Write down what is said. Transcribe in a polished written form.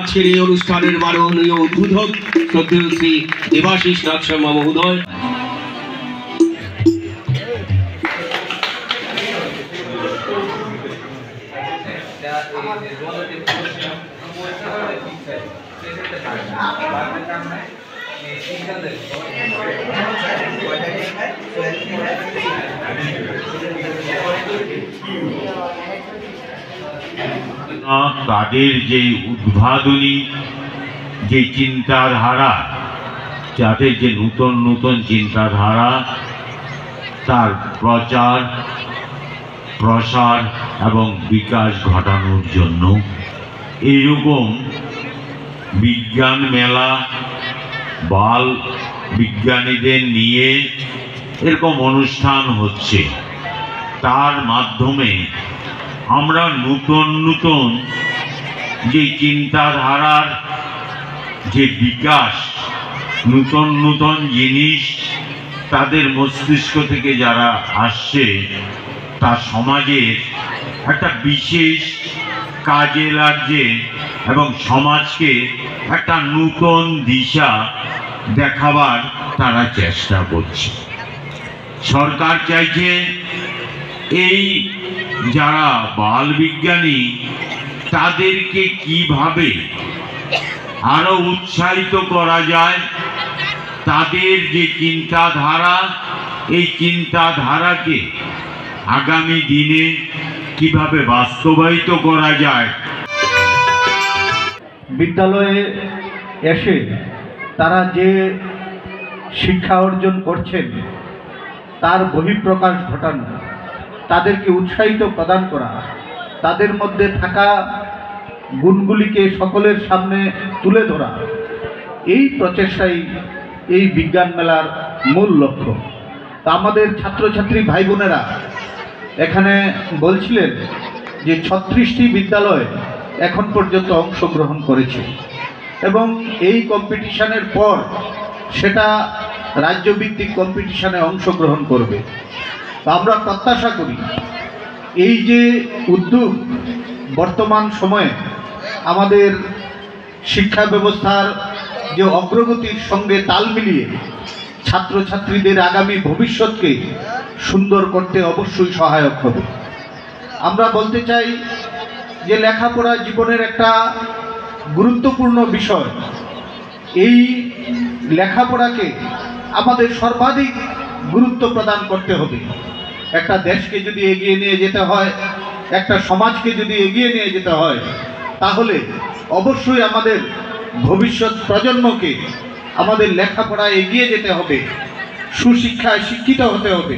আজকের এই অনুষ্ঠানের মাননীয় উদ্বোধক শ্রদ্ধেয় শ্রী দেবাশিস নাথ শর্মা মহোদয়। তাদের যে উদ্ভাবনী যে চিন্তাধারা, যাতে যে নতুন নতুন চিন্তাধারা তার প্রচার প্রসার এবং বিকাশ ঘটানোর জন্য এইরকম বিজ্ঞান মেলা, বাল বিজ্ঞানীদের নিয়ে এরকম অনুষ্ঠান হচ্ছে। তার মাধ্যমে আমরা নতুন নতুন যে চিন্তাধারার যে বিকাশ, নতুন নতুন জিনিস তাদের মস্তিষ্ক থেকে যারা আসছে, তা সমাজের একটা বিশেষ কাজে লাগছে এবং সমাজকে একটা নতুন দিশা দেখাবার তারা চেষ্টা করছে। সরকার চাইছে এই যারা বাল বিজ্ঞানী তাদেরকে কিভাবে আরো উৎসাহিত করা যায়, তাদের যে চিন্তাধারা, এই চিন্তাধারাকে আগামী দিনে কিভাবে বাস্তবায়িত করা যায়। বিদ্যালয়ে এসে তারা যে শিক্ষা অর্জন করছেন তার বহিঃপ্রকাশ ঘটানো, তাদেরকে উৎসাহিত প্রদান করা, তাদের মধ্যে থাকা গুণগুলিকে সকলের সামনে তুলে ধরা, এই প্রচেষ্টাই এই বিজ্ঞান মেলার মূল লক্ষ্য। তা আমাদের ছাত্রছাত্রী ভাই বোনেরা এখানে বলছিলেন যে 36টি বিদ্যালয় এখন পর্যন্ত অংশগ্রহণ করেছে এবং এই কম্পিটিশনের পর সেটা রাজ্যভিত্তিক কম্পিটিশনে অংশগ্রহণ করবে। আমরা প্রত্যাশা করি এই যে উদ্যোগ বর্তমান সময়ে আমাদের শিক্ষা ব্যবস্থার যে অগ্রগতির সঙ্গে তাল মিলিয়ে ছাত্রছাত্রীদের আগামী ভবিষ্যৎকে সুন্দর করতে অবশ্যই সহায়ক হবে। আমরা বলতে চাই যে লেখাপড়া জীবনের একটা গুরুত্বপূর্ণ বিষয়। এই লেখাপড়াকে আমাদের সর্বাধিক গুরুত্ব প্রদান করতে হবে। একটা দেশকে যদি এগিয়ে নিয়ে যেতে হয়, একটা সমাজকে যদি এগিয়ে নিয়ে যেতে হয়, তাহলে অবশ্যই আমাদের ভবিষ্যৎ প্রজন্মকে আমাদের লেখাপড়ায় এগিয়ে যেতে হবে, সুশিক্ষায় শিক্ষিত হতে হবে।